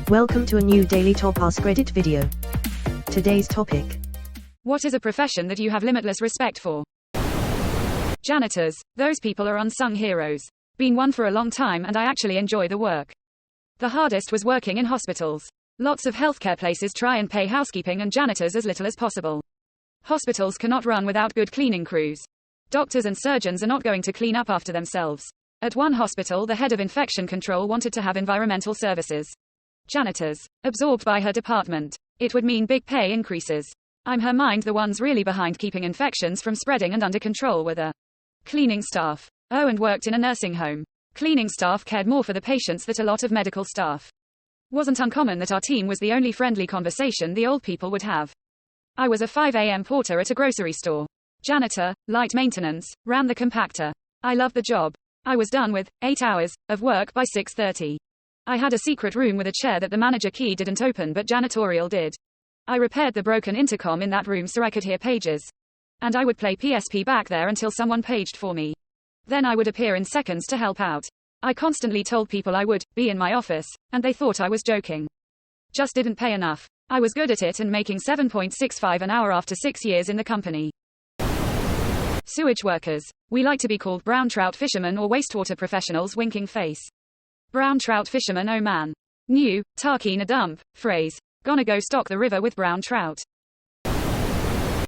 Welcome to a new daily top AskReddit video. Today's topic. What is a profession that you have limitless respect for? Janitors. Those people are unsung heroes. Been one for a long time and I actually enjoy the work. The hardest was working in hospitals. Lots of healthcare places try and pay housekeeping and janitors as little as possible. Hospitals cannot run without good cleaning crews. Doctors and surgeons are not going to clean up after themselves. At one hospital, the head of infection control wanted to have environmental services. Janitors. Absorbed by her department. It would mean big pay increases. I'm her mind. The ones really behind keeping infections from spreading and under control were the cleaning staff. Oh, and worked in a nursing home. Cleaning staff cared more for the patients than a lot of medical staff. Wasn't uncommon that our team was the only friendly conversation the old people would have. I was a 5 a.m. porter at a grocery store. Janitor, light maintenance, ran the compactor. I loved the job. I was done with 8 hours of work by 6:30. I had a secret room with a chair that the manager key didn't open but janitorial did. I repaired the broken intercom in that room so I could hear pages. And I would play PSP back there until someone paged for me. Then I would appear in seconds to help out. I constantly told people I would be in my office, and they thought I was joking. Just didn't pay enough. I was good at it and making $7.65 an hour after 6 years in the company. Sewage workers. We like to be called brown trout fishermen or wastewater professionals. Winking face. Brown trout fisherman. Oh man. New, tarkeen a dump, phrase. Gonna go stock the river with brown trout.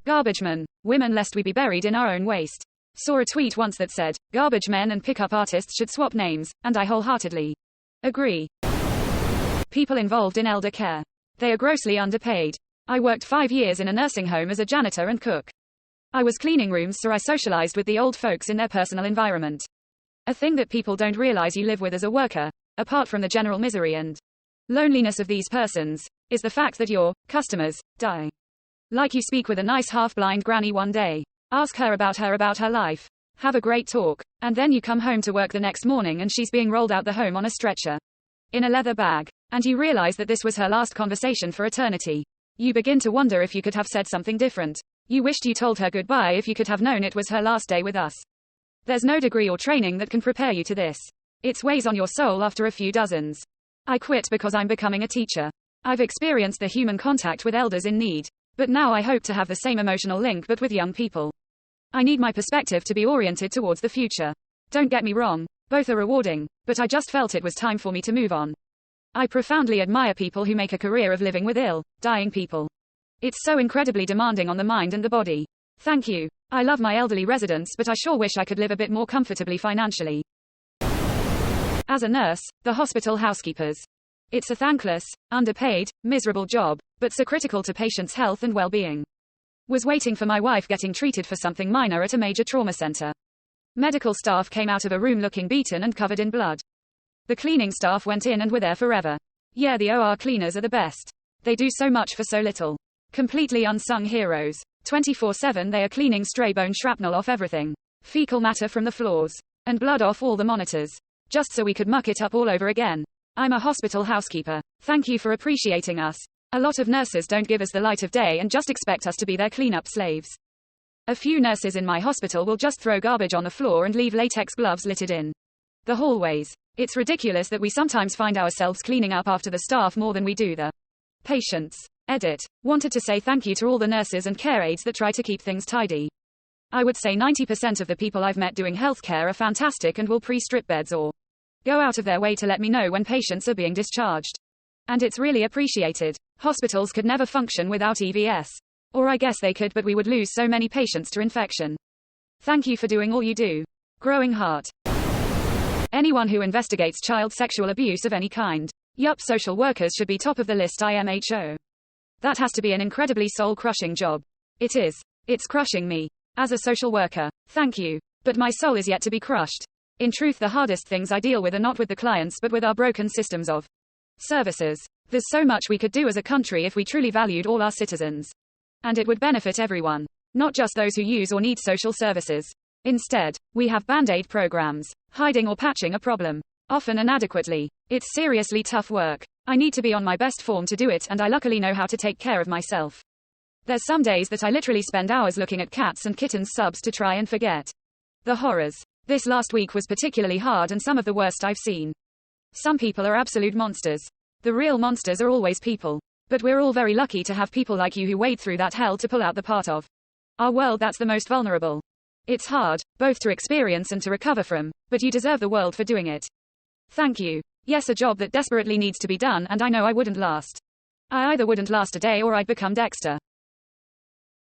Garbage men. Women lest we be buried in our own waste. Saw a tweet once that said, garbage men and pickup artists should swap names, and I wholeheartedly agree. People involved in elder care. They are grossly underpaid. I worked 5 years in a nursing home as a janitor and cook. I was cleaning rooms so I socialized with the old folks in their personal environment. A thing that people don't realize you live with as a worker, apart from the general misery and loneliness of these persons, is the fact that your customers die. Like you speak with a nice half-blind granny one day, ask her about her life, have a great talk, and then you come home to work the next morning and she's being rolled out the home on a stretcher, in a leather bag, and you realize that this was her last conversation for eternity. You begin to wonder if you could have said something different. You wished you told her goodbye if you could have known it was her last day with us. There's no degree or training that can prepare you to this. It weighs on your soul after a few dozens. I quit because I'm becoming a teacher. I've experienced the human contact with elders in need, but now I hope to have the same emotional link but with young people. I need my perspective to be oriented towards the future. Don't get me wrong, both are rewarding, but I just felt it was time for me to move on. I profoundly admire people who make a career of living with ill, dying people. It's so incredibly demanding on the mind and the body. Thank you. I love my elderly residents, but I sure wish I could live a bit more comfortably financially. As a nurse, the hospital housekeepers. It's a thankless, underpaid, miserable job, but so critical to patients' health and well-being. Was waiting for my wife getting treated for something minor at a major trauma center. Medical staff came out of a room looking beaten and covered in blood. The cleaning staff went in and were there forever. Yeah, the OR cleaners are the best. They do so much for so little. Completely unsung heroes. 24/7 they are cleaning stray bone shrapnel off everything. Fecal matter from the floors. And blood off all the monitors. Just so we could muck it up all over again. I'm a hospital housekeeper. Thank you for appreciating us. A lot of nurses don't give us the light of day and just expect us to be their cleanup slaves. A few nurses in my hospital will just throw garbage on the floor and leave latex gloves littered in the hallways. It's ridiculous that we sometimes find ourselves cleaning up after the staff more than we do the patients. Edit. Wanted to say thank you to all the nurses and care aides that try to keep things tidy. I would say 90% of the people I've met doing healthcare are fantastic and will pre-strip beds or go out of their way to let me know when patients are being discharged. And it's really appreciated. Hospitals could never function without EVS. Or I guess they could, but we would lose so many patients to infection. Thank you for doing all you do. Growing heart. Anyone who investigates child sexual abuse of any kind. Yup, social workers should be top of the list. IMHO. That has to be an incredibly soul-crushing job. It is. It's crushing me. As a social worker. Thank you. But my soul is yet to be crushed. In truth, the hardest things I deal with are not with the clients but with our broken systems of services. There's so much we could do as a country if we truly valued all our citizens. And it would benefit everyone. Not just those who use or need social services. Instead, we have band-aid programs, hiding or patching a problem. Often inadequately. It's seriously tough work. I need to be on my best form to do it, and I luckily know how to take care of myself. There's some days that I literally spend hours looking at cats and kittens subs to try and forget the horrors. This last week was particularly hard and some of the worst I've seen. Some people are absolute monsters. The real monsters are always people. But we're all very lucky to have people like you who wade through that hell to pull out the part of our world that's the most vulnerable. It's hard, both to experience and to recover from, but you deserve the world for doing it. Thank you. Yes, a job that desperately needs to be done, and I know I wouldn't last. I either wouldn't last a day or I'd become Dexter.